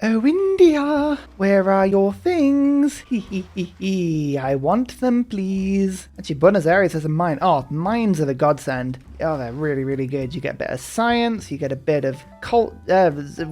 Oh, India, where are your things? Hee hee hee hee. I want them, please. Actually, Buenos Aires has a mine. Oh, mines are the godsend. Oh, they're really, really good. You get a bit of science, you get a bit of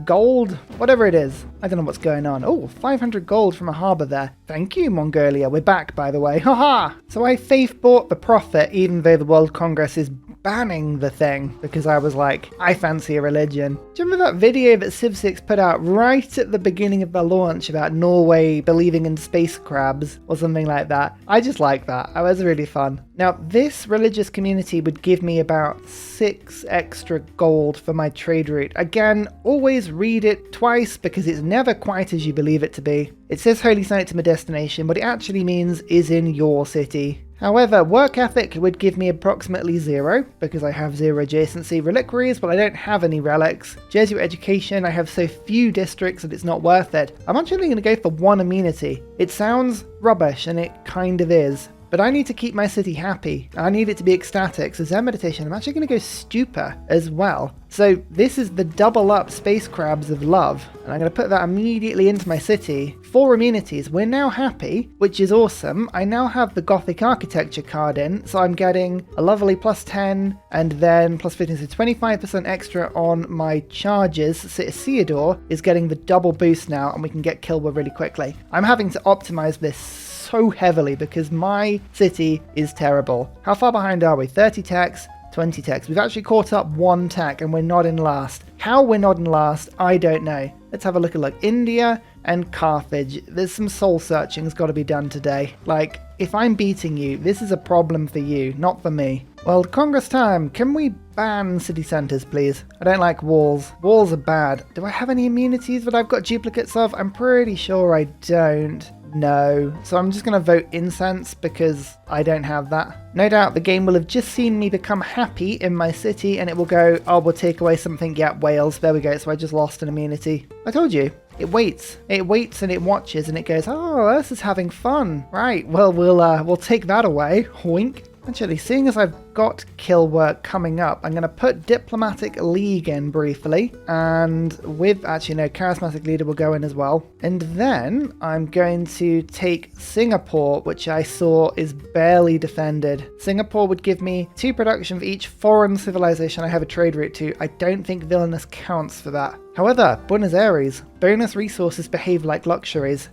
gold, whatever it is. I don't know what's going on. Oh, 500 gold from a harbour there. Thank you, Mongolia. We're back, by the way. Haha! So I faith bought the profit, even though the World Congress is banning the thing, because I was like, I fancy a religion. Do you remember that video that Civ6 put out right at the beginning of the launch about Norway believing in space crabs or something like that? I just like that. That was really fun. Now, this religious community would give me about 6 extra gold for my trade route. Again, always read it twice because it's never quite as you believe it to be. It says holy site to my destination, what it actually means is in your city. However, work ethic would give me approximately 0 because I have 0 adjacency. Reliquaries, well, I don't have any relics. Jesuit education, I have so few districts that it's not worth it. I'm actually going to go for 1 amenity. It sounds rubbish, and it kind of is. But I need to keep my city happy. I need it to be ecstatic. So Zen meditation, I'm actually going to go stupor as well. So this is the double up space crabs of love. And I'm going to put that immediately into my city. 4 amenities. We're now happy, which is awesome. I now have the Gothic architecture card in. So I'm getting a lovely +10 and then +15. So 25% extra on my charges. So Isildur is getting the double boost now, and we can get Kilwa really quickly. I'm having to optimize this so heavily because my city is terrible. How far behind are we? 30 techs, 20 techs. We've actually caught up 1 tech and we're not in last. How we're not in last, I don't know. Let's have a look. India and Carthage. There's some soul searching's got to be done today. Like, if I'm beating you, this is a problem for you, not for me. Well, Congress time. Can we ban city centres, please? I don't like walls. Walls are bad. Do I have any immunities that I've got duplicates of? I'm pretty sure I don't. No. So I'm just going to vote incense because I don't have that. No doubt the game will have just seen me become happy in my city and it will go, oh, we'll take away something. Yeah, Wales. There we go. So I just lost an amenity. I told you. It waits. It waits and it watches and it goes, oh, Ursa's having fun. Right. Well, we'll take that away. Wink. Actually, seeing as I've got kill work coming up, I'm going to put Diplomatic League in briefly, and with, actually no, Charismatic Leader will go in as well. And then I'm going to take Singapore, which I saw is barely defended. Singapore would give me 2 production for each foreign civilization I have a trade route to. I don't think Villainous counts for that. However, Buenos Aires, bonus resources behave like luxuries.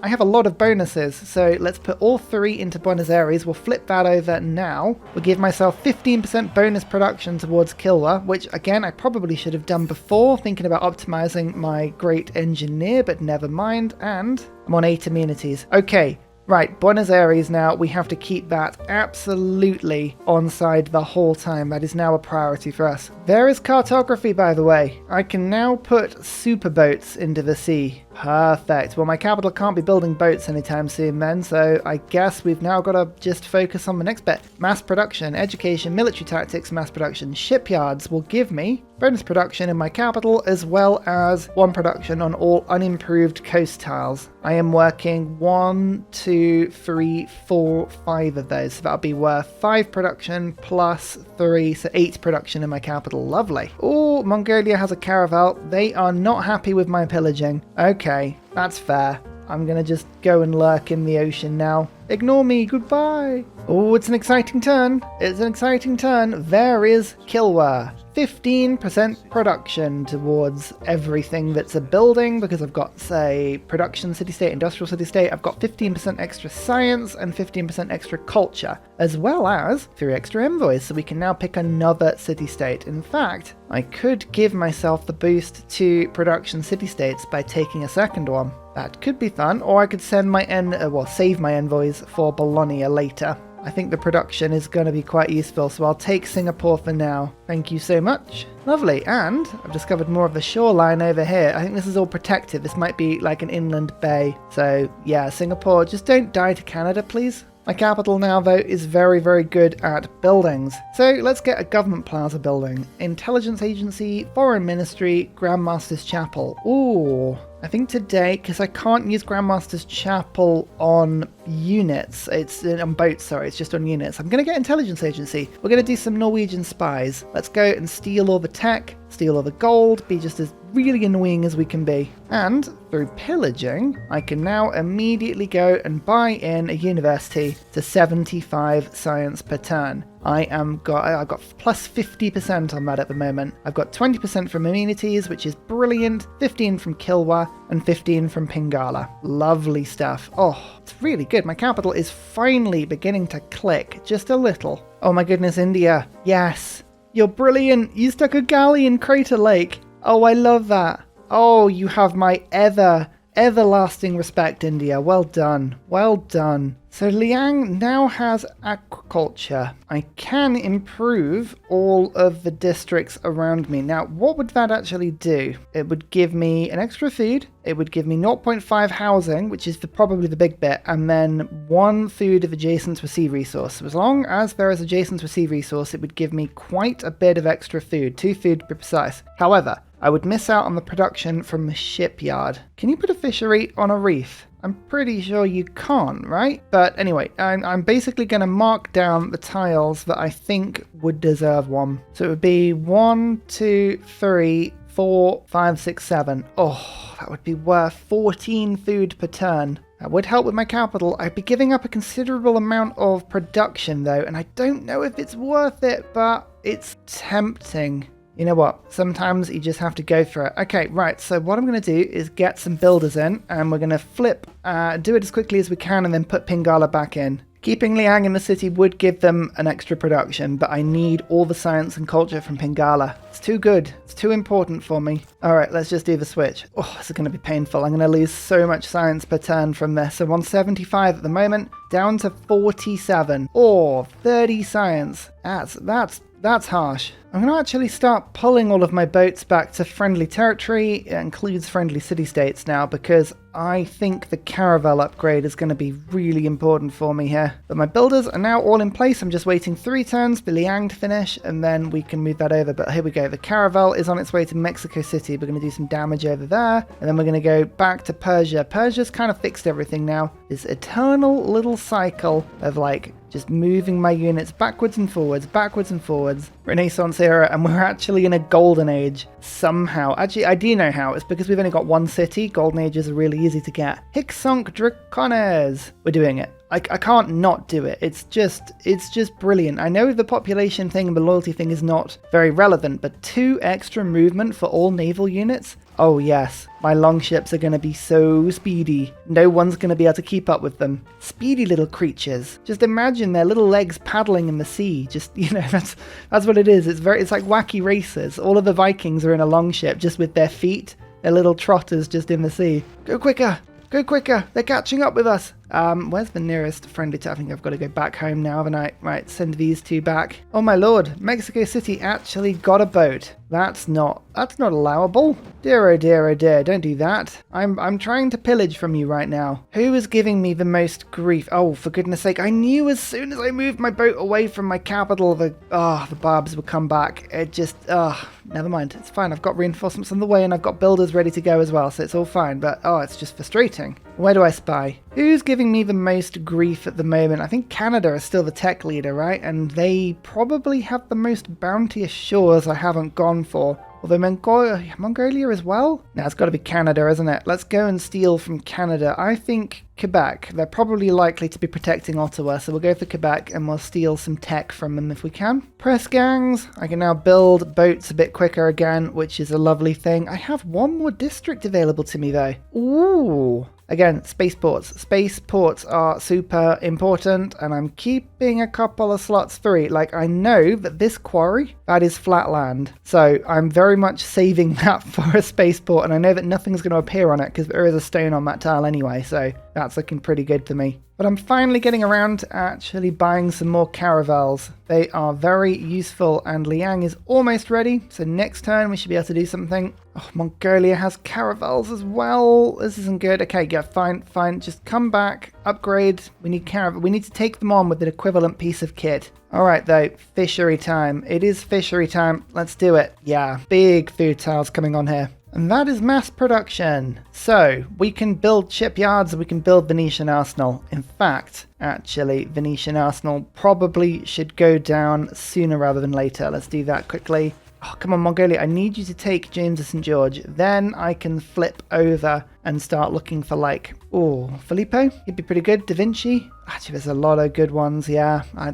I have a lot of bonuses, so let's put all 3 into Buenos Aires. We'll flip that over now. We'll give myself 15% bonus production towards Kilwa, which again, I probably should have done before, thinking about optimizing my great engineer, but never mind. And I'm on 8 amenities. Okay. Right, Buenos Aires now, we have to keep that absolutely on side the whole time. That is now a priority for us. There is cartography, by the way. I can now put super boats into the sea. Perfect. Well, my capital can't be building boats anytime soon then, so I guess we've now got to just focus on the next bit. Mass production, education, military tactics, mass production. Shipyards will give me bonus production in my capital as well as 1 production on all unimproved coast tiles. I am working 1, 2, 3, 4, 5 of those, so that'll be worth 5 production plus 3, so 8 production in my capital. Lovely. Oh, Mongolia has a caravel. They are not happy with my pillaging. Okay, that's fair. I'm gonna just go and lurk in the ocean now. Ignore me, goodbye. Oh, it's an exciting turn. It's an exciting turn. There is Kilwa. 15% production towards everything that's a building because I've got, say, production city-state, industrial city-state. I've got 15% extra science and 15% extra culture, as well as 3 extra envoys, so we can now pick another city-state. In fact, I could give myself the boost to production city-states by taking a second one. That could be fun, or I could send my save my envoys for Bologna later. I think the production is going to be quite useful, so I'll take Singapore for now. Thank you so much. Lovely, and I've discovered more of the shoreline over here. I think this is all protected. This might be like an inland bay. So yeah, Singapore, just don't die to Canada, please. My capital now, though, is very, very good at buildings. So let's get a government plaza building. Intelligence Agency, Foreign Ministry, Grandmaster's Chapel. Ooh. I think today, because I can't use Grandmaster's Chapel on units, it's on boats, sorry, it's just on units. I'm going to get Intelligence Agency. We're going to do some Norwegian spies. Let's go and steal all the tech, steal all the gold, be just as really annoying as we can be. And through pillaging, I can now immediately go and buy in a university to 75 science per turn. I've got plus 50% on that at the moment. I've got 20% from amenities, which is brilliant, 15 from Kilwa, and 15 from Pingala. Lovely stuff. Oh, it's really good. My capital is finally beginning to click, just a little. Oh my goodness, India. Yes. You're brilliant. You stuck a galley in Crater Lake. Oh, I love that. Oh, you have my everlasting respect, India. Well done. Well done. So Liang now has aquaculture. I can improve all of the districts around me. Now, what would that actually do? It would give me an extra food. It would give me 0.5 housing, which is probably the big bit, and then 1 food of adjacent to a sea resource. So as long as there is adjacent to a sea resource, it would give me quite a bit of extra food. 2 food to be precise. However, I would miss out on the production from the shipyard. Can you put a fishery on a reef? I'm pretty sure you can't, right? But anyway, I'm basically going to mark down the tiles that I think would deserve one. So it would be 1, 2, 3, 4, 5, 6, 7. Oh, that would be worth 14 food per turn. That would help with my capital. I'd be giving up a considerable amount of production though, and I don't know if it's worth it, but it's tempting. You know what? Sometimes you just have to go for it. Okay, right. So what I'm going to do is get some builders in, and we're going to do it as quickly as we can, and then put Pingala back in. Keeping Liang in the city would give them an extra production, but I need all the science and culture from Pingala. It's too good. It's too important for me. All right, let's just do the switch. Oh, this is going to be painful. I'm going to lose so much science per turn from this. So 175 at the moment, down to 47. Or 30 science. That's harsh. I'm going to actually start pulling all of my boats back to friendly territory. It includes friendly city-states now, because I think the caravel upgrade is going to be really important for me here. But my builders are now all in place. I'm just waiting 3 turns for Liang to finish, and then we can move that over. But here we go. The caravel is on its way to Mexico City. We're going to do some damage over there, and then we're going to go back to Persia. Persia's kind of fixed everything now. This eternal little cycle of like just moving my units backwards and forwards, Renaissance era, and we're actually in a golden age somehow. Actually, I do know how. It's because we've only got 1 city. Golden ages are really easy to get. Hicksonk Dracones. We're doing it. I can't not do it. It's just brilliant. I know the population thing and the loyalty thing is not very relevant, but 2 extra movement for all naval units? Oh yes, my longships are going to be so speedy. No one's going to be able to keep up with them. Speedy little creatures. Just imagine their little legs paddling in the sea. Just, you know, that's what it is. It's like wacky racers. All of the Vikings are in a longship just with their feet. Their little trotters just in the sea. Go quicker! Go quicker! They're catching up with us! Where's the nearest friendly town? I think I've got to go back home now, haven't I? Right, send these 2 back. Oh my lord, Mexico City actually got a boat. That's not allowable. Dear oh dear oh dear, don't do that. I'm trying to pillage from you right now. Who is giving me the most grief? Oh, for goodness sake, I knew as soon as I moved my boat away from my capital, the barbs would come back. Never mind, it's fine. I've got reinforcements on the way and I've got builders ready to go as well, so it's all fine, but it's just frustrating. Where do I spy? Who's giving me the most grief at the moment? I think Canada is still the tech leader, right? And they probably have the most bounteous shores I haven't gone for. Although Mongolia as well? No, it's got to be Canada, isn't it? Let's go and steal from Canada. I think Quebec. They're probably likely to be protecting Ottawa, so we'll go for Quebec and we'll steal some tech from them if we can. Press gangs. I can now build boats a bit quicker again, which is a lovely thing. I have 1 more district available to me though. Ooh. Again, spaceports. Spaceports are super important, and I'm keeping a couple of slots free. Like, I know that this quarry, that is flat land. So I'm very much saving that for a spaceport, and I know that nothing's going to appear on it because there is a stone on that tile anyway, so that's looking pretty good for me. But I'm finally getting around to actually buying some more caravels. They are very useful, and Liang is almost ready, so next turn we should be able to do something. Oh, Mongolia has caravels as well. This isn't good. Okay, yeah, fine. Just come back, upgrade. We need we need to take them on with an equivalent piece of kit. All right, though, fishery time. It is fishery time. Let's do it. Yeah, big food tiles coming on here. And that is mass production. So we can build shipyards and we can build Venetian Arsenal. In fact, actually, Venetian Arsenal probably should go down sooner rather than later. Let's do that quickly. Oh, come on, Mongolia. I need you to take James of St. George. Then I can flip over and start looking for like, oh, Filippo. He'd be pretty good. Da Vinci. Actually, there's a lot of good ones. Yeah, I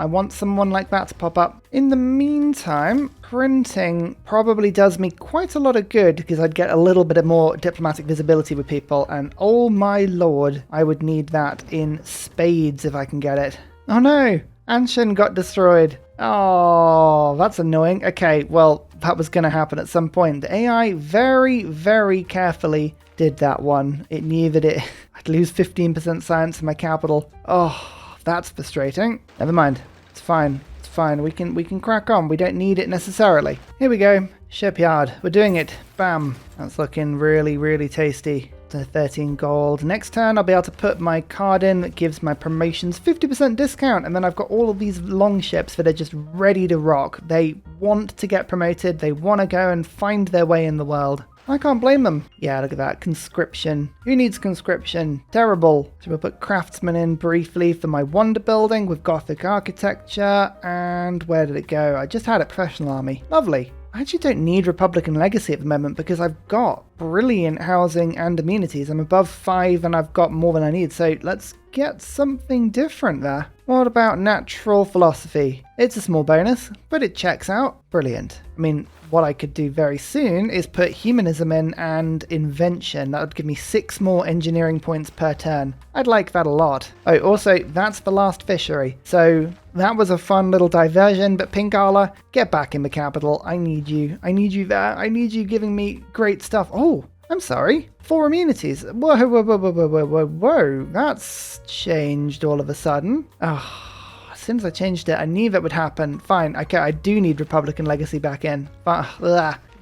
want someone like that to pop up. In the meantime, printing probably does me quite a lot of good because I'd get a little bit of more diplomatic visibility with people. And oh my lord, I would need that in spades if I can get it. Oh no, Anshan got destroyed. Oh, that's annoying. Okay, well, that was going to happen at some point. The AI very, very carefully did that one. It knew that I'd lose 15% science in my capital. Oh, that's frustrating. Never mind. It's fine. It's fine. We can crack on. We don't need it necessarily. Here we go. Shipyard. We're doing it. Bam. That's looking really, really tasty. 13 gold. Next turn I'll be able to put my card in that gives my promotions 50% discount, and then I've got all of these long ships that are just ready to rock. They want to get promoted. They want to go and find their way in the world. I can't blame them. Yeah, look at that. Conscription. Who needs conscription? Terrible. So we'll put craftsmen in briefly for my wonder building with Gothic architecture. And where did it go? I just had it professional army. Lovely. I actually don't need Republican Legacy at the moment because I've got brilliant housing and amenities. I'm above 5 and I've got more than I need. So let's get something different there. What about natural philosophy? It's a small bonus, but it checks out. Brilliant. I mean, what I could do very soon is put humanism in and invention. That would give me 6 more engineering points per turn. I'd like that a lot. Oh, also, that's the last fishery. So that was a fun little diversion, but Pingala, get back in the capital. I need you. I need you there. I need you giving me great stuff. Oh, I'm sorry. 4 immunities. Whoa, whoa, whoa, whoa, whoa, whoa, whoa. That's changed all of a sudden. Oh. As soon as I changed it, I knew that would happen. Fine, okay, I do need Republican Legacy back in. But,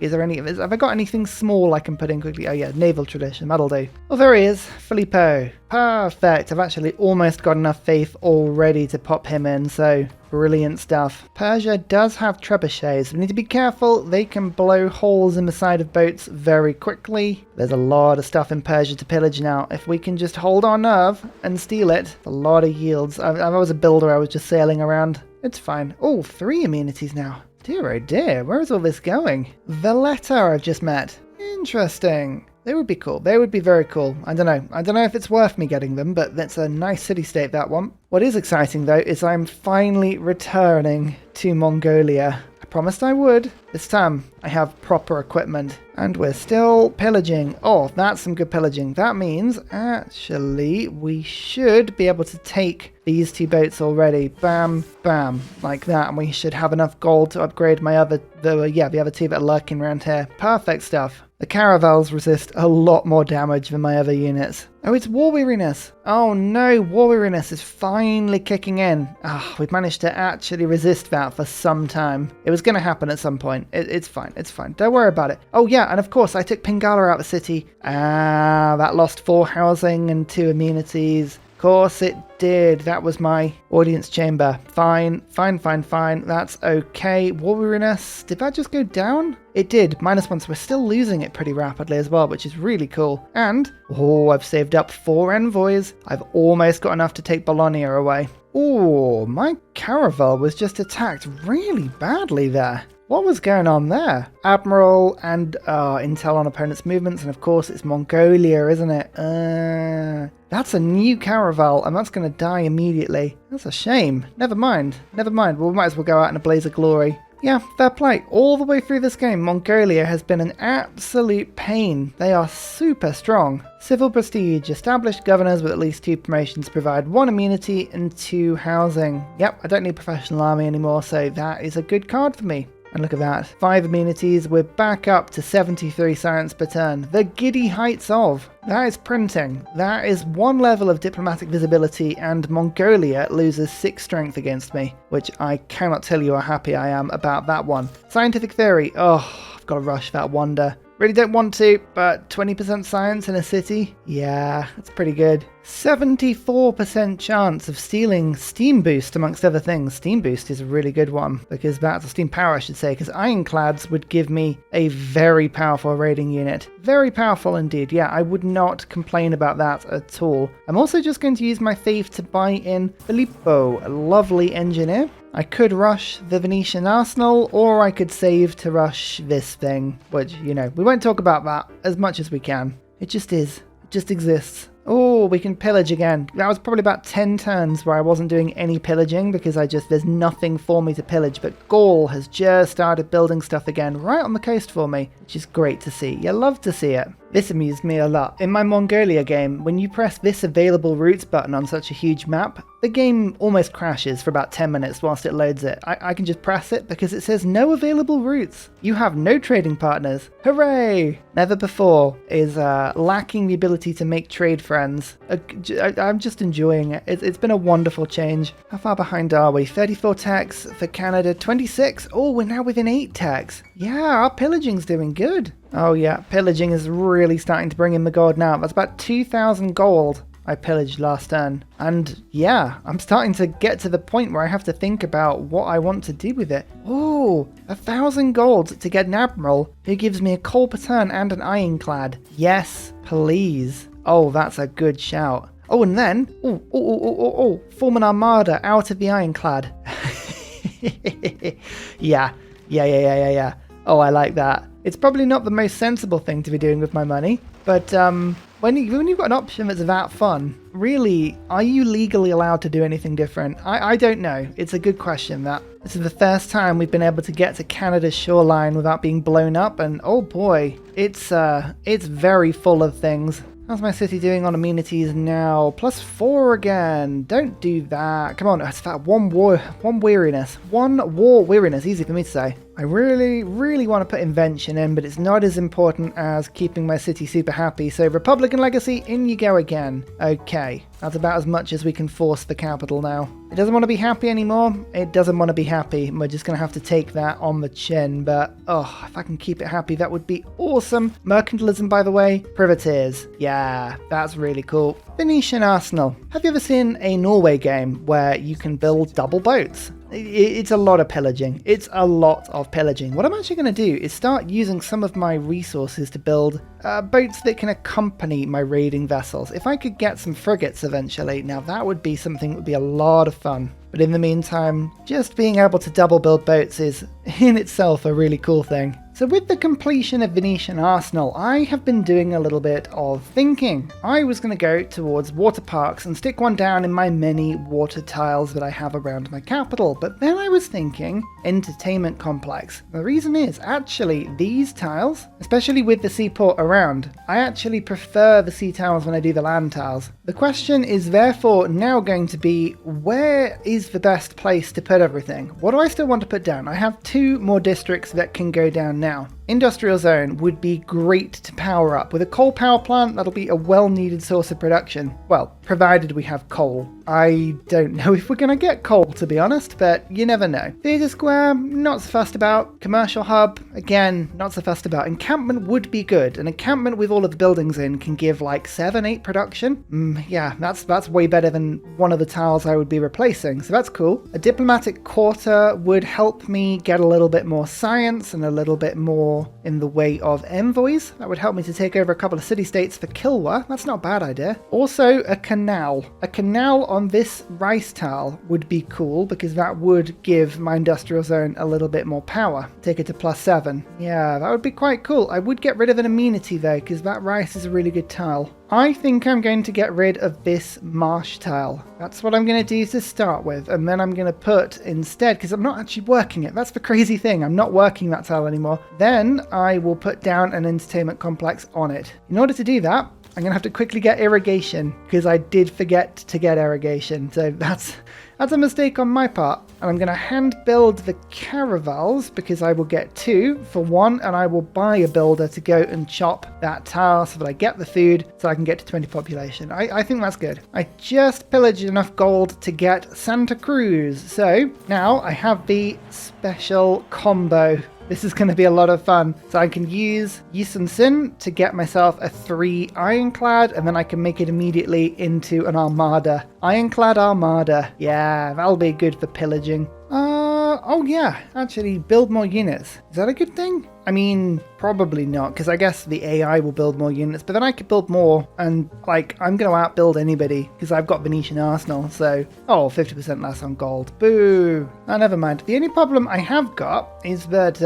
is there any, have I got anything small I can put in quickly? Oh yeah, naval tradition, that'll do. Well, there he is, Filippo. Perfect, I've actually almost got enough faith already to pop him in, so brilliant stuff. Persia does have trebuchets. We need to be careful, they can blow holes in the side of boats very quickly. There's a lot of stuff in Persia to pillage now. If we can just hold our nerve and steal it, a lot of yields. I was a builder, I was just sailing around. It's fine. Oh, 3 amenities now. Dear oh dear, where is all this going? Valletta I've just met. Interesting. They would be cool. They would be very cool. I don't know. I don't know if it's worth me getting them, but that's a nice city-state, that one. What is exciting, though, is I'm finally returning to Mongolia. I promised I would. This time, I have proper equipment. And we're still pillaging. Oh, that's some good pillaging. That means, actually, we should be able to take these 2 boats already. Bam, bam, like that. And we should have enough gold to upgrade my other, the other 2 that are lurking around here. Perfect stuff. The caravels resist a lot more damage than my other units. Oh, it's war weariness. Oh no, war weariness is finally kicking in. We've managed to actually resist that for some time. It was going to happen at some point. It's fine, it's fine. Don't worry about it. Oh yeah, and of course I took Pingala out of the city. That lost 4 housing and 2 amenities. Of course it did. That was my audience chamber. Fine, fine, fine, fine. That's okay. War weariness, did that just go down? It did. -1, so we're still losing it pretty rapidly as well, which is really cool. And, oh, I've saved up 4 envoys. I've almost got enough to take Bologna away. Oh, my caravel was just attacked really badly there. What was going on there? Admiral and intel on opponent's movements, and of course it's Mongolia, isn't it? That's a new caravel, and that's going to die immediately. That's a shame. Never mind. Never mind. Well, we might as well go out in a blaze of glory. Yeah, fair play. All the way through this game, Mongolia has been an absolute pain. They are super strong. Civil prestige. Established governors with at least 2 promotions provide 1 immunity and 2 housing. Yep, I don't need professional army anymore, so that is a good card for me. And look at that, 5 amenities, we're back up to 73 science per turn. The giddy heights of. That is printing. That is 1 level of diplomatic visibility, and Mongolia loses 6 strength against me, which I cannot tell you how happy I am about that one. Scientific theory, oh, I've got to rush that wonder. Really don't want to, but 20% science in a city? Yeah, that's pretty good. 74% chance of stealing Steam Boost, amongst other things. Steam Boost is a really good one, because that's a Steam Power, I should say, because Ironclads would give me a very powerful raiding unit. Very powerful indeed, yeah, I would not complain about that at all. I'm also just going to use my faith to buy in Filippo, a lovely engineer. I could rush the Venetian arsenal, or I could save to rush this thing, which, you know, we won't talk about that as much as we can. It just is. It just exists. Oh, we can pillage again. That was probably about 10 turns where I wasn't doing any pillaging because there's nothing for me to pillage. But Gaul has just started building stuff again right on the coast for me, which is great to see. You love to see it. This amused me a lot. In my Mongolia game, when you press this available routes button on such a huge map, the game almost crashes for about 10 minutes whilst it loads it. I can just press it because it says no available routes. You have no trading partners. Hooray! Never before is lacking the ability to make trade friends. I'm just enjoying it. It's been a wonderful change. How far behind are we? 34 techs for Canada, 26. Oh, we're now within 8 techs. Yeah, our pillaging's doing good. Oh yeah, pillaging is really starting to bring in the gold now. That's about 2,000 gold I pillaged last turn. And yeah, I'm starting to get to the point where I have to think about what I want to do with it. Oh, 1,000 gold to get an admiral who gives me a coal per turn and an ironclad. Yes, please. Oh, that's a good shout. Oh, and then, form an armada out of the ironclad. Yeah. Oh, I like that. It's probably not the most sensible thing to be doing with my money, but when you've got an option that's that fun, really, are you legally allowed to do anything different? I don't know. It's a good question, that. This is the first time we've been able to get to Canada's shoreline without being blown up, and oh boy, it's very full of things. How's my city doing on amenities now? +4 again. Don't do that. Come on, it's that one war weariness. Easy for me to say. I really, really want to put invention in, but it's not as important as keeping my city super happy. So Republican Legacy, in you go again. Okay, that's about as much as we can force the capital now. It doesn't want to be happy anymore. It doesn't want to be happy. We're just going to have to take that on the chin. But, oh, if I can keep it happy, that would be awesome. Mercantilism, by the way. Privateers. Yeah, that's really cool. Venetian Arsenal. Have you ever seen a Norway game where you can build double boats? It's a lot of pillaging. It's a lot of pillaging. What I'm actually going to do is start using some of my resources to build boats that can accompany my raiding vessels. If I could get some frigates eventually, now that would be something that would be a lot of fun. But in the meantime, just being able to double build boats is in itself a really cool thing. So with the completion of Venetian Arsenal, I have been doing a little bit of thinking. I was going to go towards water parks and stick one down in my many water tiles that I have around my capital, but then I was thinking entertainment complex. The reason is, actually, these tiles, especially with the seaport around, I actually prefer the sea tiles when I do the land tiles. The question is therefore now going to be, where is the best place to put everything? What do I still want to put down? I have 2 more districts that can go down now. Industrial zone would be great to power up. With a coal power plant, that'll be a well-needed source of production. Well, provided we have coal. I don't know if we're going to get coal, to be honest, but you never know. Theatre square, not so fussed about. Commercial hub, again, not so fussed about. Encampment would be good. An encampment with all of the buildings in can give like 7-8 production. Yeah, that's way better than one of the tiles I would be replacing, so that's cool. A diplomatic quarter would help me get a little bit more science and a little bit more in the way of envoys. That would help me to take over a couple of city-states for Kilwa. That's not a bad idea. Also, a canal. A canal on this rice tile would be cool because that would give my industrial zone a little bit more power. Take it to +7. Yeah, that would be quite cool. I would get rid of an amenity though, because that rice is a really good tile. I think I'm going to get rid of this marsh tile. That's what I'm going to do to start with, and then I'm going to put instead, because I'm not actually working it, that's the crazy thing, I'm not working that tile anymore, then I will put down an entertainment complex on it. In order to do that, I'm going to have to quickly get irrigation, because I did forget to get irrigation, so that's a mistake on my part. And I'm going to hand build the caravels, because I will get 2 for 1, and I will buy a builder to go and chop that tile so that I get the food so I can get to 20 population. I think that's good. I just pillaged enough gold to get Santa Cruz, so now I have the special combo. This is going to be a lot of fun. So I can use Yisun Sin to get myself a 3 ironclad, and then I can make it immediately into an armada. Ironclad armada. Yeah, that'll be good for pillaging. Oh yeah, actually build more units. Is that a good thing? I mean, probably not, because I guess the AI will build more units, but then I could build more, and, like, I'm going to outbuild anybody, because I've got Venetian Arsenal, so... Oh, 50% less on gold. Boo! Oh, never mind. The only problem I have got is that,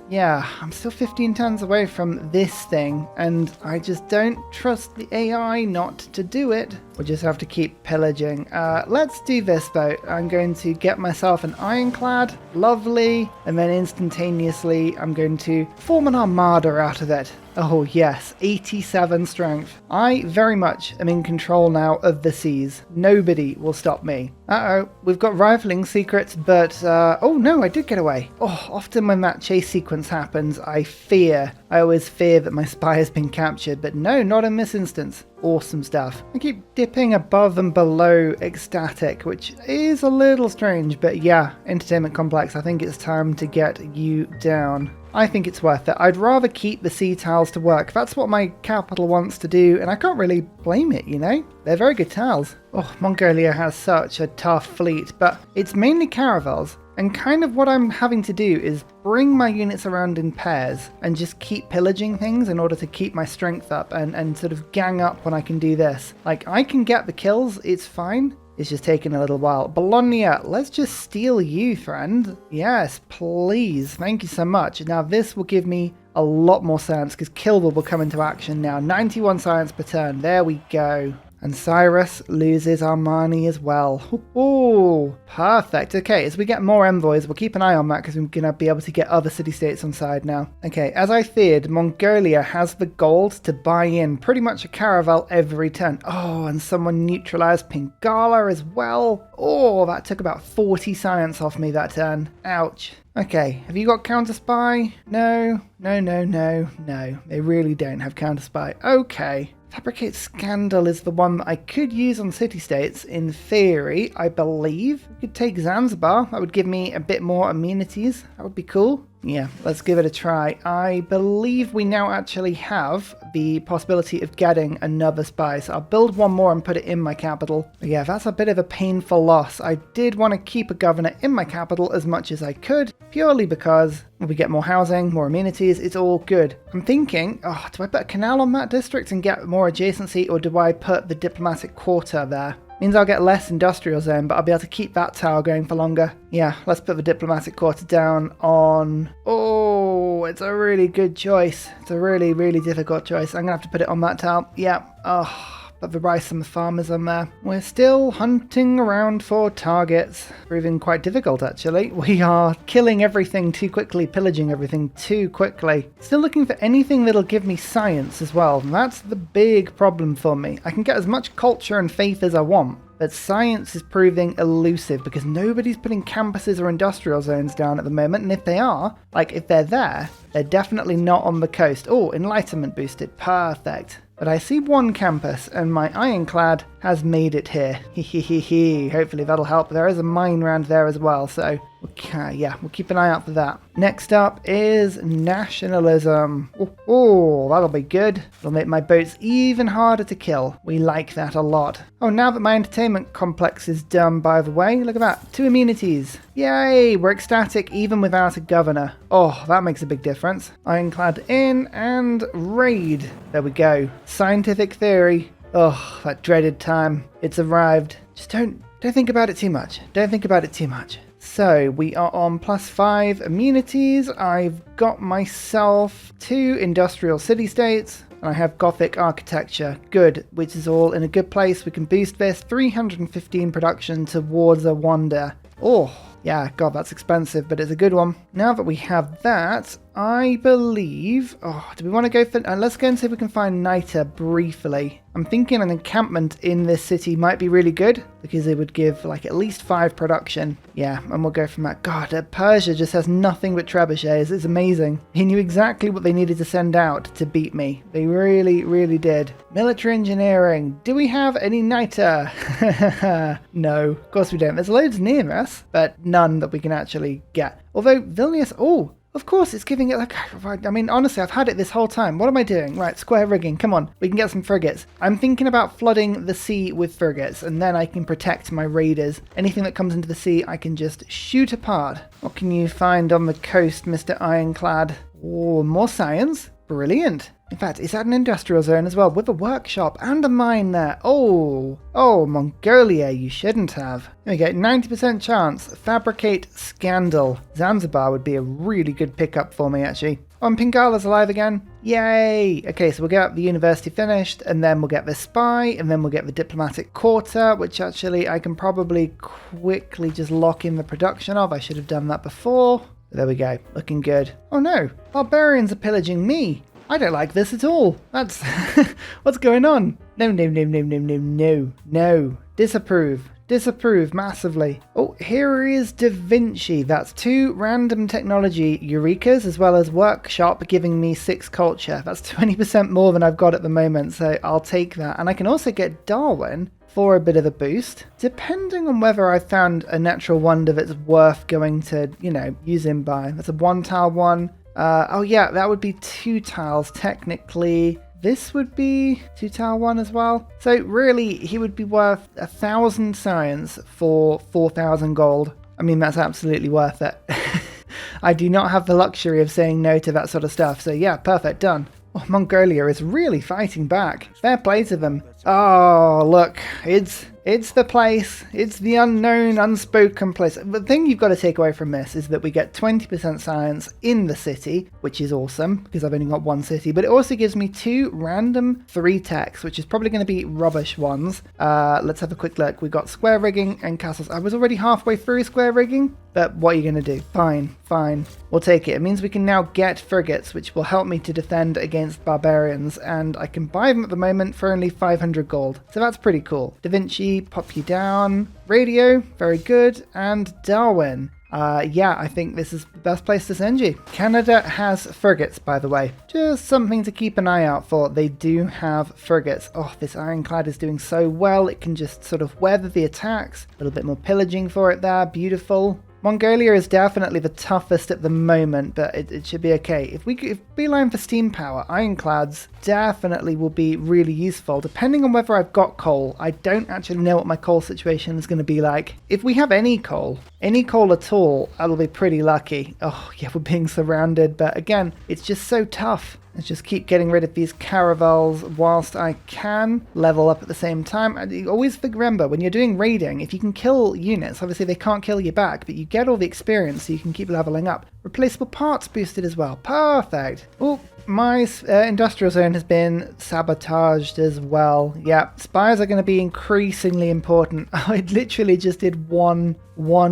yeah, I'm still 15 turns away from this thing, and I just don't trust the AI not to do it. We'll just have to keep pillaging. Let's do this, though. I'm going to get myself an ironclad. Lovely. And then instantaneously, I'm going to form an armada out of it. Oh yes, 87 strength. I very much am in control now of the seas. Nobody will stop me. Uh-oh, we've got rivaling secrets, but, oh no, I did get away. Oh, often when that chase sequence happens, I always fear that my spy has been captured, but no, not in this instance. Awesome stuff. I keep dipping above and below ecstatic, which is a little strange, but yeah, entertainment complex, I think it's time to get you down. I think it's worth it. I'd rather keep the sea tiles to work. That's what my capital wants to do, and I can't really blame it, you know? They're very good tiles. Oh, Mongolia has such a tough fleet, but it's mainly caravels. And kind of what I'm having to do is bring my units around in pairs and just keep pillaging things in order to keep my strength up and sort of gang up when I can do this. Like, I can get the kills, it's fine. It's just taking a little while. Bologna, let's just steal you, friend. Yes, please. Thank you so much. Now, this will give me a lot more science because Kilbur will come into action now. 91 science per turn. There we go. And Cyrus loses Armani as well. Oh, perfect. Okay, as we get more envoys, we'll keep an eye on that because we're going to be able to get other city-states on side now. Okay, as I feared, Mongolia has the gold to buy in pretty much a caravel every turn. Oh, and someone neutralized Pingala as well. Oh, that took about 40 science off me that turn. Ouch. Okay, have you got counter spy? No. They really don't have counter spy. Okay. Fabricate Scandal is the one that I could use on city-states. In theory, I believe. I could take Zanzibar. That would give me a bit more amenities. That would be cool. Yeah, let's give it a try. I believe we now actually have the possibility of getting another spy. So I'll build one more and put it in my capital. But yeah, that's a bit of a painful loss. I did want to keep a governor in my capital as much as I could, purely because we get more housing, more amenities, it's all good. I'm thinking, oh, do I put a canal on that district and get more adjacency, or do I put the diplomatic quarter there? Means I'll get less industrial zone, but I'll be able to keep that tower going for longer. Yeah, let's put the diplomatic quarter down on... Oh, it's a really good choice. It's a really, really difficult choice. I'm going to have to put it on that tower. Yeah, oh... But the rice and the farmers on there. We're still hunting around for targets. Proving quite difficult, actually. We are killing everything too quickly, pillaging everything too quickly. Still looking for anything that'll give me science as well. And that's the big problem for me. I can get as much culture and faith as I want, but science is proving elusive because nobody's putting campuses or industrial zones down at the moment. And if they are, like if they're there, they're definitely not on the coast. Oh, enlightenment boosted. Perfect. But I see one campus, and my ironclad has made it here. Hopefully that'll help. There is a mine round there as well, so okay, yeah, we'll keep an eye out for that. Next up is nationalism. Oh, that'll be good. It'll make my boats even harder to kill. We like that a lot. Oh, now that my entertainment complex is done, by the way, look at that. 2 amenities. Yay, we're ecstatic even without a governor. Oh, that makes a big difference. Ironclad in and raid. There we go. Scientific theory. Oh, that dreaded time. It's arrived. Just don't think about it too much. Don't think about it too much. So we are on +5 amenities. I've got myself 2 industrial city-states. And I have Gothic architecture. Good, which is all in a good place. We can boost this 315 production towards a wonder. Oh, yeah, God, that's expensive, but it's a good one. Now that we have that, I believe... Oh, do we want to go for... let's go and see if we can find Niter briefly. I'm thinking an encampment in this city might be really good because it would give like at least 5 production. Yeah, and we'll go from that. God, Persia just has nothing but trebuchets. It's amazing. He knew exactly what they needed to send out to beat me. They really, really did. Military engineering. Do we have any Niter? No, of course we don't. There's loads near us, but none that we can actually get. Although Vilnius... Oh, Of course, it's giving it like... I mean, honestly, I've had it this whole time. What am I doing? Right, square rigging. Come on, we can get some frigates. I'm thinking about flooding the sea with frigates, and then I can protect my raiders. Anything that comes into the sea, I can just shoot apart. What can you find on the coast, Mr. Ironclad? Oh, more science. Brilliant. In fact, is that an industrial zone as well, with a workshop and a mine there? Oh, Mongolia, you shouldn't have. There we go, 90% chance. Fabricate Scandal. Zanzibar would be a really good pickup for me, actually. Oh, and Pingala's alive again. Yay! Okay, so we'll get the university finished, and then we'll get the spy, and then we'll get the diplomatic quarter, which actually I can probably quickly just lock in the production of. I should have done that before. There we go, looking good. Oh no, barbarians are pillaging me. I don't like this at all. That's... what's going on? No. Disapprove massively. Oh, here is Da Vinci. That's 2 random technology Eurekas as well as workshop giving me 6 culture. That's 20% more than I've got at the moment, so I'll take that. And I can also get Darwin for a bit of a boost, depending on whether I found a natural wonder that's worth going to, use him by. That's a 1-tile one. Oh yeah, that would be 2 tiles technically. This would be 2-tile one as well. So really, he would be worth 1,000 science for 4,000 gold. I mean, that's absolutely worth it. I do not have the luxury of saying no to that sort of stuff. So yeah, perfect, done. Oh, Mongolia is really fighting back. Fair play to them. Oh, look, it's the place. It's the unknown, unspoken place. The thing you've got to take away from this is that we get 20% science in the city, which is awesome because I've only got 1 city, but it also gives me 2 random 3 techs, which is probably going to be rubbish ones. Let's have a quick look. We've got square rigging and castles. I was already halfway through square rigging, but what are you going to do? Fine. We'll take it. It means we can now get frigates, which will help me to defend against barbarians, and I can buy them at the moment for only 500 gold. So that's pretty cool. Da Vinci, pop you down. Radio, very good. And Darwin. Yeah, I think this is the best place to send you. Canada has frigates, by the way. Just something to keep an eye out for. They do have frigates. Oh, this ironclad is doing so well. It can just sort of weather the attacks. A little bit more pillaging for it there. Beautiful. Mongolia is definitely the toughest at the moment, but it should be okay. If beeline for steam power, ironclads definitely will be really useful, depending on whether I've got coal. I don't actually know what my coal situation is going to be like. If we have any coal at all, I'll be pretty lucky. Oh yeah, we're being surrounded, but again, it's just so tough. Let's just keep getting rid of these caravels whilst I can level up at the same time. And always remember, when you're doing raiding, if you can kill units, obviously they can't kill you back, but you get all the experience so you can keep leveling up. Replaceable parts boosted as well. Perfect. Oh, my industrial zone has been sabotaged as well. Yeah, spies are going to be increasingly important. I literally just did one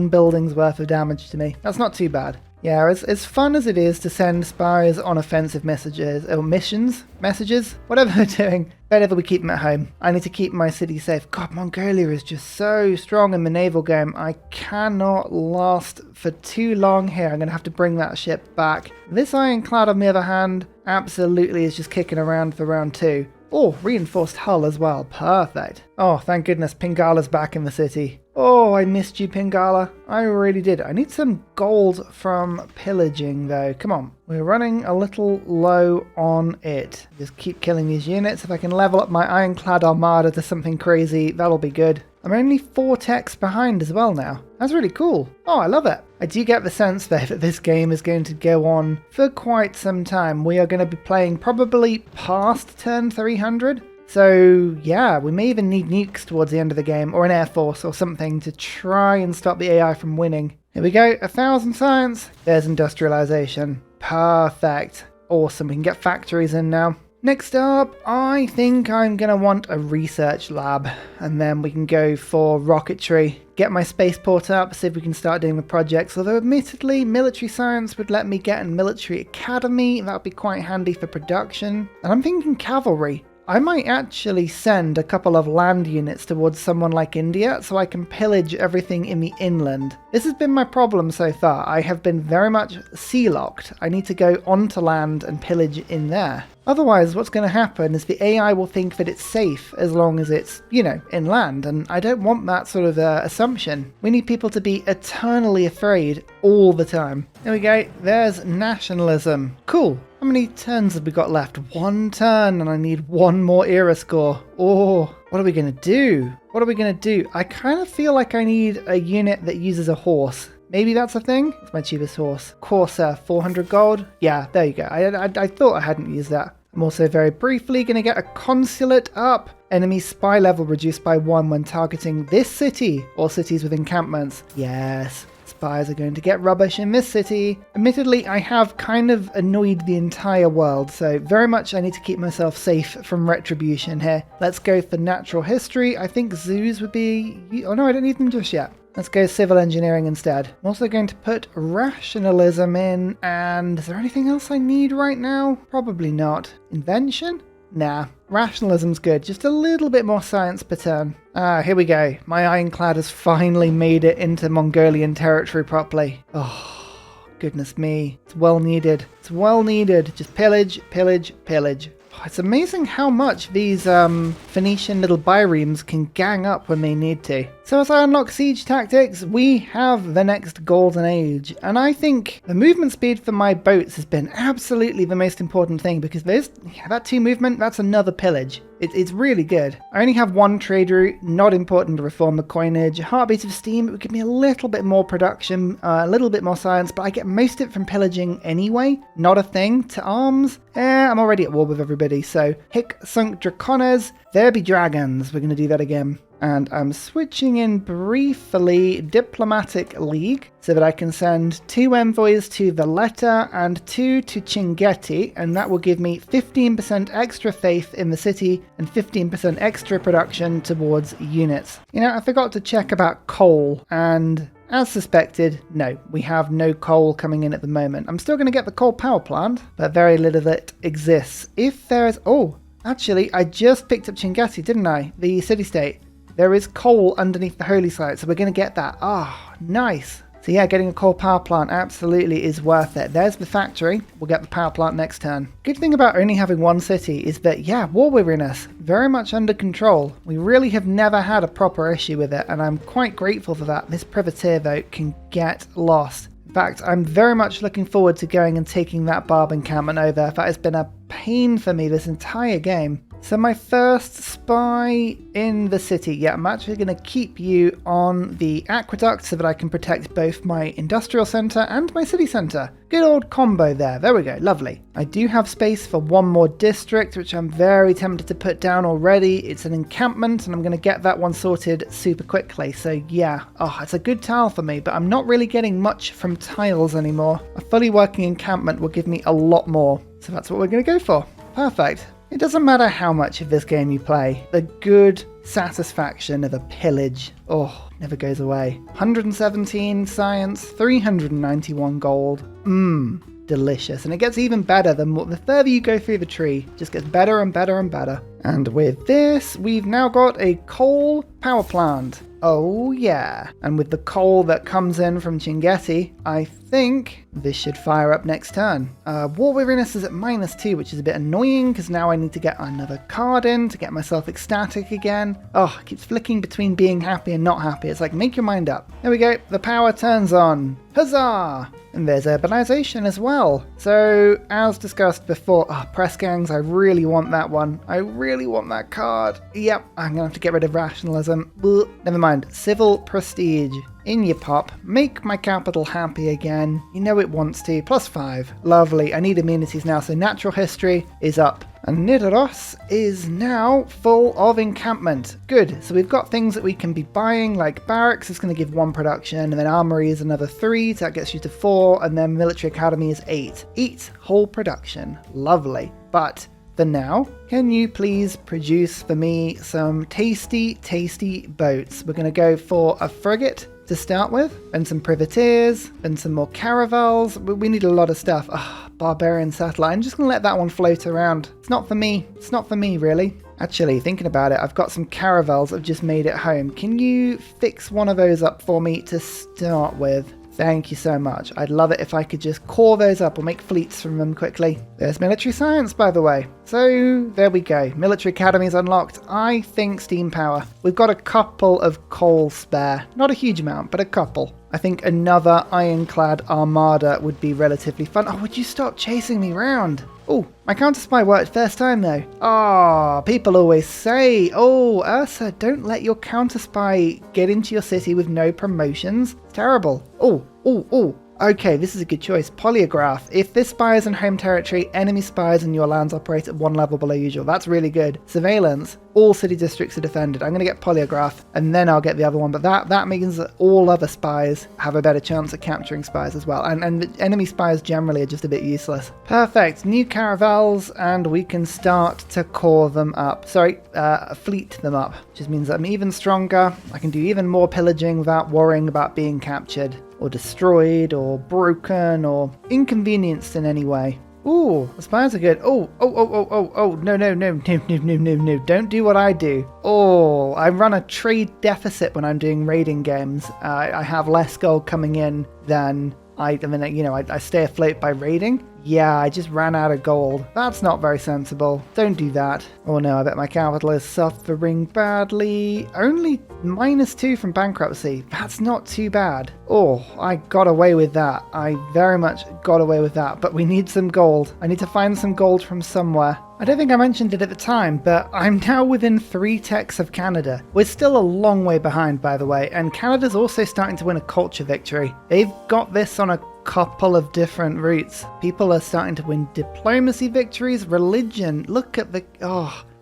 building's worth of damage to me. That's not too bad. Yeah, as fun as it is to send spies on offensive messages, or messages, whatever they're doing, better that we keep them at home. I need to keep my city safe. God, Mongolia is just so strong in the naval game. I cannot last for too long here. I'm going to have to bring that ship back. This ironclad, on the other hand, absolutely is just kicking around for round 2. Oh, reinforced hull as well. Perfect. Oh, thank goodness Pingala's back in the city. Oh, I missed you, Pingala. I really did. I need some gold from pillaging, though. Come on. We're running a little low on it. Just keep killing these units. If I can level up my ironclad armada to something crazy, that'll be good. I'm only 4 techs behind as well now. That's really cool. Oh, I love it. I do get the sense, though, that this game is going to go on for quite some time. We are going to be playing probably past turn 300. So, yeah, we may even need nukes towards the end of the game, or an air force or something to try and stop the AI from winning. Here we go, 1,000 science. There's industrialization. Perfect. Awesome, we can get factories in now. Next up, I think I'm going to want a research lab, and then we can go for rocketry. Get my spaceport up, see if we can start doing the projects, although admittedly military science would let me get a military academy. That would be quite handy for production. And I'm thinking cavalry. I might actually send a couple of land units towards someone like India so I can pillage everything in the inland. This has been my problem so far. I have been very much sea-locked. I need to go onto land and pillage in there. Otherwise, what's going to happen is the AI will think that it's safe as long as it's, you know, inland, and I don't want that sort of assumption. We need people to be eternally afraid all the time. There we go. There's nationalism. Cool. How many turns have we got left? 1 turn, and I need 1 more era score. Oh, what are we going to do? What are we going to do? I kind of feel like I need a unit that uses a horse. Maybe that's a thing? It's my cheapest horse. Corsair, 400 gold. Yeah, there you go. I thought I hadn't used that. I'm also very briefly going to get a consulate up. Enemy spy level reduced by 1 when targeting this city or cities with encampments. Yes. Spies are going to get rubbish in this city. Admittedly, I have kind of annoyed the entire world, so very much I need to keep myself safe from retribution here. Let's go for natural history. I think zoos would be... Oh no, I don't need them just yet. Let's go civil engineering instead. I'm also going to put rationalism in, and is there anything else I need right now? Probably not. Invention? Nah. Rationalism's good. Just a little bit more science per turn. Ah, here we go. My ironclad has finally made it into Mongolian territory properly. Oh, goodness me. It's well needed. It's well needed. Just pillage, pillage, pillage. It's amazing how much these Phoenician little biremes can gang up when they need to. So as I unlock siege tactics, we have the next golden age. And I think the movement speed for my boats has been absolutely the most important thing, because that 2 movement, that's another pillage. It's really good. I only have 1 trade route, not important to reform the coinage. Heartbeat of Steam, it would give me a little bit more production, a little bit more science, but I get most of it from pillaging anyway. Not a thing. To arms, I'm already at war with everybody, so Hick Sunk Dracones, there be dragons. We're going to do that again. And I'm switching in briefly Diplomatic League so that I can send 2 envoys to Valletta and 2 to Chinguetti, and that will give me 15% extra faith in the city and 15% extra production towards units. You know, I forgot to check about coal, and as suspected, no, we have no coal coming in at the moment. I'm still going to get the coal power plant, but very little of it exists. If there is... Oh, actually, I just picked up Chinguetti, didn't I? The city-state. There is coal underneath the holy site, so we're going to get that. Ah, nice. So yeah, getting a coal power plant absolutely is worth it. There's the factory. We'll get the power plant next turn. Good thing about only having 1 city is that, yeah, war weariness, very much under control. We really have never had a proper issue with it, and I'm quite grateful for that. This privateer, though, can get lost. In fact, I'm very much looking forward to going and taking that barb encampment over. That has been a pain for me this entire game. So my first spy in the city. Yeah, I'm actually going to keep you on the aqueduct so that I can protect both my industrial centre and my city centre. Good old combo there. There we go. Lovely. I do have space for 1 more district, which I'm very tempted to put down already. It's an encampment, and I'm going to get that one sorted super quickly. So yeah, it's a good tile for me, but I'm not really getting much from tiles anymore. A fully working encampment will give me a lot more. So that's what we're going to go for. Perfect. It doesn't matter how much of this game you play, the good satisfaction of a pillage, never goes away. 117 science, 391 gold. Delicious. And it gets even better the further you go through the tree. It just gets better and better and better. And with this, we've now got a coal power plant. Oh yeah. And with the coal that comes in from Chinguetti, I think this should fire up next turn. War weariness is at -2, which is a bit annoying because now I need to get another card in to get myself ecstatic again. It keeps flicking between being happy and not happy. It's like, make your mind up. There we go. The power turns on. Huzzah! And there's urbanization as well. So, as discussed before, press gangs, I really want that one. I really want that card. Yep, I'm going to have to get rid of rationalism. Ugh, never mind. Civil prestige. In you pop. Make my capital happy again. You know it wants to. +5. Lovely. I need amenities now, so natural history is up. And Nidaros is now full of encampment. Good. So we've got things that we can be buying, like barracks is going to give 1 production, and then armory is another 3, so that gets you to 4, and then military academy is 8. 8 whole production. Lovely. But for now, can you please produce for me some tasty, tasty boats? We're going to go for a frigate to start with, and some privateers, and some more caravels. We need a lot of stuff. barbarian settler. I'm just going to let that one float around. It's not for me. It's not for me, really. Actually, thinking about it, I've got some caravels I've just made at home. Can you fix one of those up for me to start with? Thank you so much. I'd love it if I could just core those up or make fleets from them quickly. There's military science, by the way. So there we go. Military academies unlocked. I think steam power. We've got a couple of coal spare. Not a huge amount, but a couple. I think another ironclad armada would be relatively fun. Oh, would you stop chasing me round? Oh, my counter spy worked first time though. Oh, people always say, oh, Ursa, don't let your counter spy get into your city with no promotions. It's terrible. Oh. Okay, this is a good choice. Polygraph. If this spy is in home territory, enemy spies in your lands operate at one level below usual. That's really good. Surveillance. All city districts are defended. I'm going to get polygraph and then I'll get the other one. But that means that all other spies have a better chance at capturing spies as well. And the enemy spies generally are just a bit useless. Perfect. New caravels and we can start to core them up. Sorry, fleet them up. Which just means that I'm even stronger. I can do even more pillaging without worrying about being captured, or destroyed, or broken, or inconvenienced in any way. Ooh, the spies are good. No, don't do what I do. Oh, I run a trade deficit when I'm doing raiding games. I have less gold coming in than I stay afloat by raiding. Yeah, I just ran out of gold. That's not very sensible. Don't do that. Oh no, I bet my capital is suffering badly. Only -2 from bankruptcy. That's not too bad. Oh, I got away with that. I very much got away with that. But we need some gold. I need to find some gold from somewhere. I don't think I mentioned it at the time, but I'm now within 3 techs of Canada. We're still a long way behind, by the way, and Canada's also starting to win a culture victory. They've got this on a couple of different routes. People are starting to win diplomacy victories, religion. Look at the...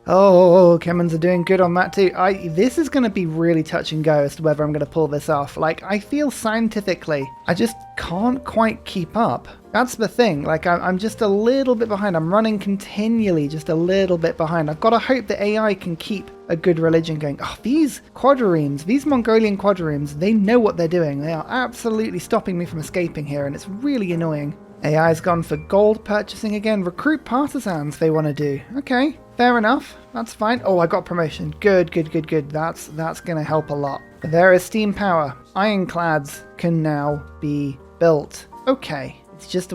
Oh, Kemmons are doing good on that too. This is going to be really touch and go as to whether I'm going to pull this off. Like, I feel scientifically, I just can't quite keep up. That's the thing. Like, I'm just a little bit behind. I'm running continually, just a little bit behind. I've got to hope that AI can keep a good religion going. Oh, these quadriremes, these Mongolian quadriremes, they know what they're doing. They are absolutely stopping me from escaping here, and it's really annoying. AI's gone for gold purchasing again. Recruit partisans they want to do. Okay, fair enough. That's fine. Oh, I got promotion. Good. That's going to help a lot. But there is steam power. Ironclads can now be built. Okay. It's just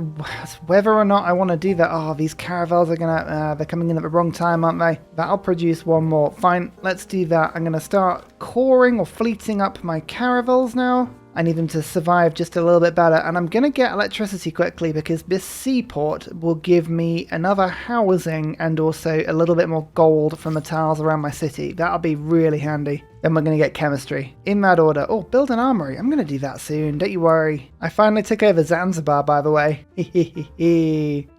whether or not I want to do that. Oh, these caravels are they're coming in at the wrong time, aren't they? That'll produce one more. Fine, let's do that. I'm going to start coring or fleeting up my caravels now. I need them to survive just a little bit better, and I'm going to get electricity quickly because this seaport will give me another housing and also a little bit more gold from the tiles around my city. That'll be really handy. Then we're going to get chemistry. In that order. Oh, build an armory. I'm going to do that soon. Don't you worry. I finally took over Zanzibar, by the way.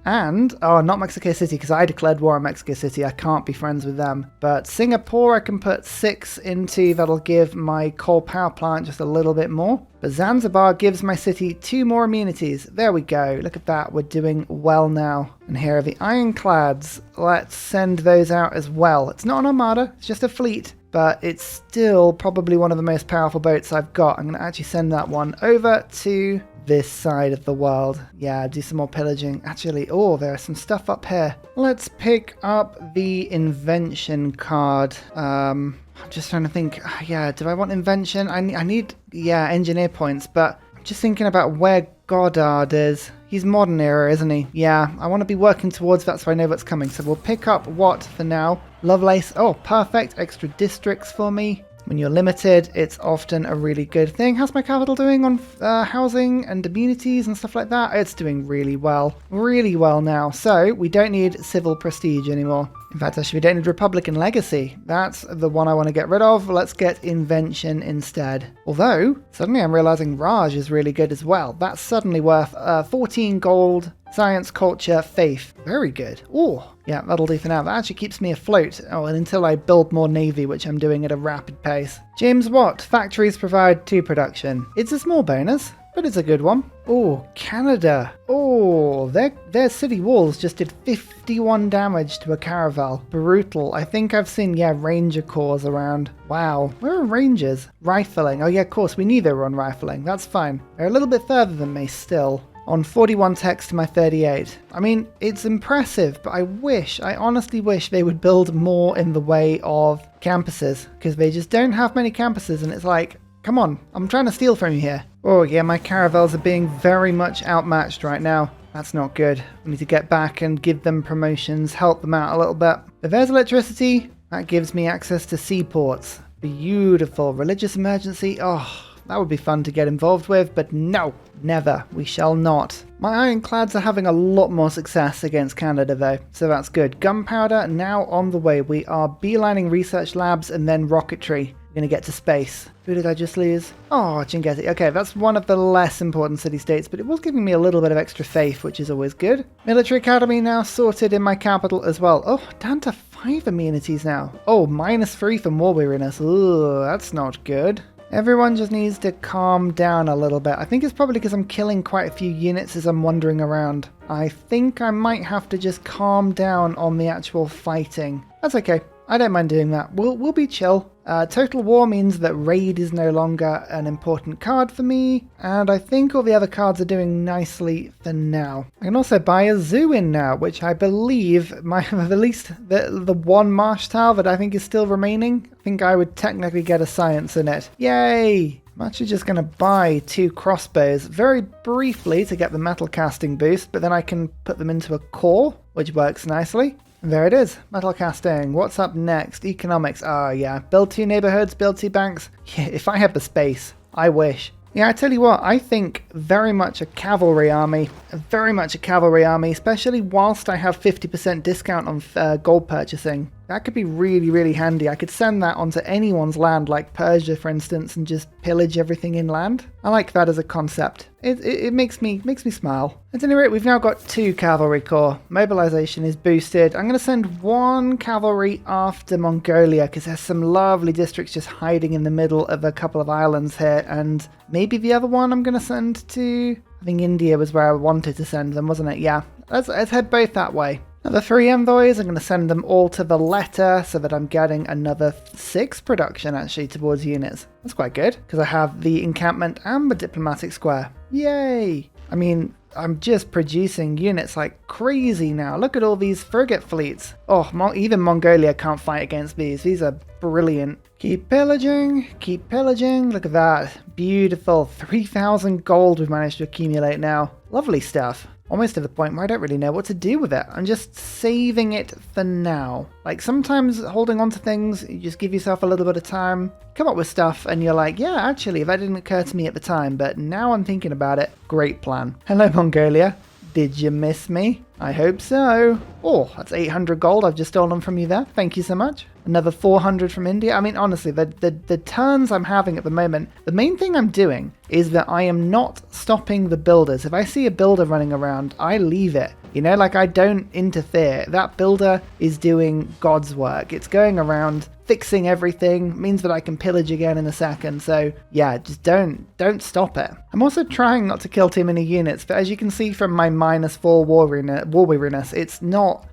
And, not Mexico City, because I declared war on Mexico City. I can't be friends with them. But Singapore, I can put 6 into. That'll give my coal power plant just a little bit more. But Zanzibar gives my city 2 more amenities. There we go. Look at that. We're doing well now. And here are the ironclads. Let's send those out as well. It's not an armada. It's just a fleet. But it's still probably one of the most powerful boats I've got. I'm going to actually send that one over to this side of the world. Yeah, do some more pillaging. Actually, there's some stuff up here. Let's pick up the invention card. I'm just trying to think. Yeah, do I want invention? I need, engineer points. But I'm just thinking about where Goddard is. He's modern era, isn't he? Yeah, I want to be working towards that so I know what's coming. So we'll pick up what for now. Lovelace. Oh, perfect. Extra districts for me. When you're limited, it's often a really good thing. How's my capital doing on housing and amenities and stuff like that? It's doing really well. Really well now. So we don't need civil prestige anymore. In fact, actually, we don't need Republican legacy. That's the one I want to get rid of. Let's get invention instead. Although, suddenly I'm realizing Raj is really good as well. That's suddenly worth 14 gold. Science, culture, faith. Very good. Oh, yeah, that'll do for now. That actually keeps me afloat. Oh, and until I build more navy, which I'm doing at a rapid pace. James Watt. Factories provide 2 production. It's a small bonus, but it's a good one. Oh, Canada. Oh, their city walls just did 51 damage to a caravel. Brutal. I think I've seen, ranger corps around. Wow. Where are rangers? Rifling. Oh, yeah, of course. We knew they were on rifling. That's fine. They're a little bit further than me still. on 41 techs to my 38. I mean, it's impressive, but I honestly wish they would build more in the way of campuses, because they just don't have many campuses, and it's like, come on, I'm trying to steal from you here. Oh yeah, my caravels are being very much outmatched right now. That's not good. We need to get back and give them promotions, help them out a little bit. But there's electricity. That gives me access to seaports. Beautiful. Religious emergency. Oh, that would be fun to get involved with, but no, never. We shall not. My ironclads are having a lot more success against Canada though, so that's good. Gunpowder now on the way. We are beelining research labs and then rocketry. We're going to get to space. Who did I just lose? Oh, Chinguetti. Okay, that's one of the less important city-states, but it was giving me a little bit of extra faith, which is always good. Military Academy now sorted in my capital as well. Oh, down to 5 amenities now. Oh, -3 from war weariness. Ooh, that's not good. Everyone just needs to calm down a little bit. I think it's probably because I'm killing quite a few units as I'm wandering around. I think I might have to just calm down on the actual fighting. That's okay. I don't mind doing that. We'll be chill. Total War means that Raid is no longer an important card for me, and I think all the other cards are doing nicely for now. I can also buy a zoo in now, which I believe might have at least the one marsh tile that I think is still remaining. I think I would technically get a science in it. Yay! I'm actually just going to buy 2 crossbows very briefly to get the metal casting boost, but then I can put them into a core, which works nicely. There it is, metal casting. What's up next? Economics. Oh yeah, build 2 neighborhoods, build 2 banks. Yeah, if I had the space, I wish. Yeah, I tell you what, I think very much a cavalry army, especially whilst I have 50% discount on gold purchasing. That could be really, really handy. I could send that onto anyone's land, like Persia, for instance, and just pillage everything inland. I like that as a concept. It makes me smile. At any rate, we've now got 2 cavalry corps. Mobilization is boosted. I'm going to send 1 cavalry after Mongolia, because there's some lovely districts just hiding in the middle of a couple of islands here, and maybe the other one I'm going to send to... I think India was where I wanted to send them, wasn't it? Yeah, let's head both that way. Now the 3 envoys, I'm going to send them all to the letter so that I'm getting another 6 production actually towards units. That's quite good, because I have the encampment and the diplomatic square. Yay! I mean, I'm just producing units like crazy now. Look at all these frigate fleets. Oh, even Mongolia can't fight against these. These are brilliant. Keep pillaging, keep pillaging. Look at that. Beautiful. 3,000 gold we've managed to accumulate now. Lovely stuff. Almost to the point where I don't really know what to do with it. I'm just saving it for now. Like sometimes holding on to things, you just give yourself a little bit of time, come up with stuff, and you're like, yeah, actually, that didn't occur to me at the time, but now I'm thinking about it. Great plan. Hello, Mongolia. Did you miss me? I hope so. Oh, that's 800 gold I've just stolen from you there. Thank you so much. Another 400 from India. I mean, honestly, the turns I'm having at the moment, the main thing I'm doing is that I am not stopping the builders. If I see a builder running around, I leave it. You know, like I don't interfere. That builder is doing God's work. It's going around fixing everything, means that I can pillage again in a second. So yeah, just don't stop it. I'm also trying not to kill too many units, but as you can see from my -4 war weariness, it's not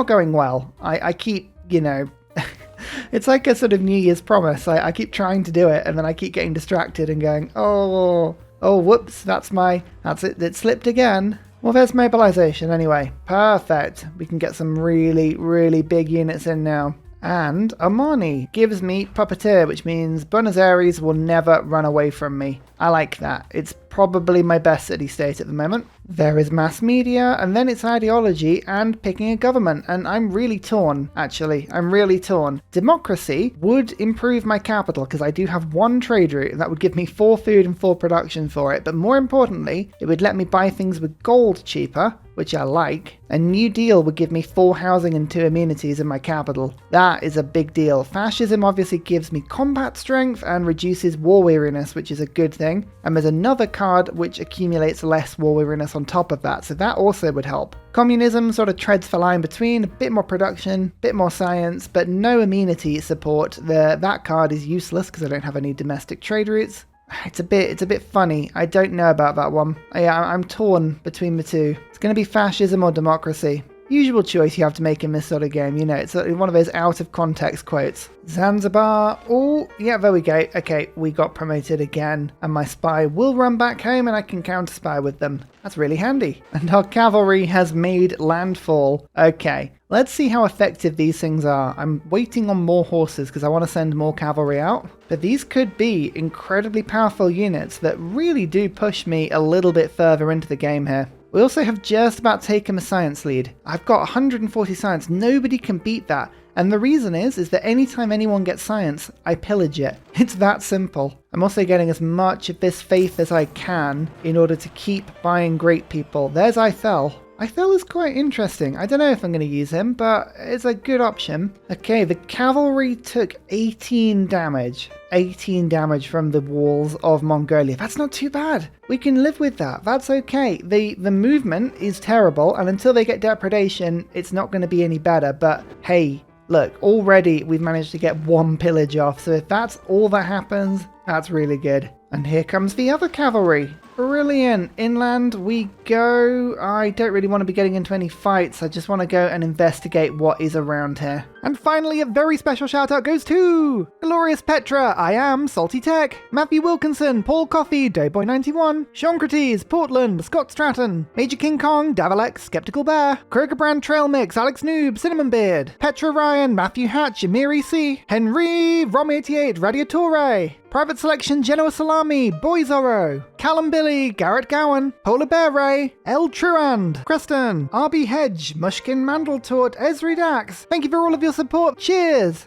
going well. I keep, you know, it's like a sort of New Year's promise. I keep trying to do it, and then I keep getting distracted and going, oh, whoops, that's it, it slipped again. Well, there's mobilization anyway. Perfect. We can get some really, really big units in now. And Armani gives me Puppeteer, which means Buenos Aires will never run away from me. I like that. It's probably my best city-state at the moment. There is mass media, and then it's ideology and picking a government, and I'm really torn, actually. I'm really torn. Democracy would improve my capital, because I do have 1 trade route, and that would give me 4 food and 4 production for it, but more importantly, it would let me buy things with gold cheaper, which I like. A New Deal would give me 4 housing and 2 amenities in my capital. That is a big deal. Fascism obviously gives me combat strength and reduces war weariness, which is a good thing. And there's another card which accumulates less war weariness on top of that, so that also would help. Communism sort of treads the line between a bit more production, bit more science, but no amenity support. That card is useless because I don't have any domestic trade routes. It's a bit funny. I don't know about that one. Yeah, I'm torn between the 2. It's going to be fascism or democracy. Usual choice you have to make in this sort of game. You know, it's one of those out of context quotes. Zanzibar. Oh, yeah, there we go. Okay, we got promoted again. And my spy will run back home and I can counter spy with them. That's really handy. And our cavalry has made landfall. Okay, let's see how effective these things are. I'm waiting on more horses because I want to send more cavalry out. But these could be incredibly powerful units that really do push me a little bit further into the game here. We also have just about taken the science lead. I've got 140 science. Nobody can beat that. And the reason is that anytime anyone gets science, I pillage it. It's that simple. I'm also getting as much of this faith as I can in order to keep buying great people. There's Eiffel. Eiffel is quite interesting. I don't know if I'm going to use him, but it's a good option. Okay, the cavalry took 18 damage. 18 damage from the walls of Mongolia. That's not too bad. We can live with that. That's okay. The movement is terrible, and until they get depredation, it's not going to be any better. But hey, look, already we've managed to get one pillage off. So if that's all that happens, that's really good. And here comes the other cavalry. Brilliant. Inland we go. I don't really want to be getting into any fights. I just want to go and investigate what is around here. And finally, a very special shout out goes to Glorious Petra, I Am, Salty Tech, Matthew Wilkinson, Paul Coffey, Dayboy91, Seancrates, Portland, Scott Stratton, Major King Kong, Davalex, Skeptical Bear, Krogerbrand Trail Mix, Alex Noob, Cinnamon Beard, Petra Ryan, Matthew Hatch, Amiri C, Henry, Rom88, Radiatore, Private Selection, Genoa Salami, Boy Zorro, Callum Billy, Garrett Gowan, Polar Bear Ray, El Truand, Creston, RB Hedge, Mushkin Mandletort, Esri Dax. Thank you for all of your support. Cheers!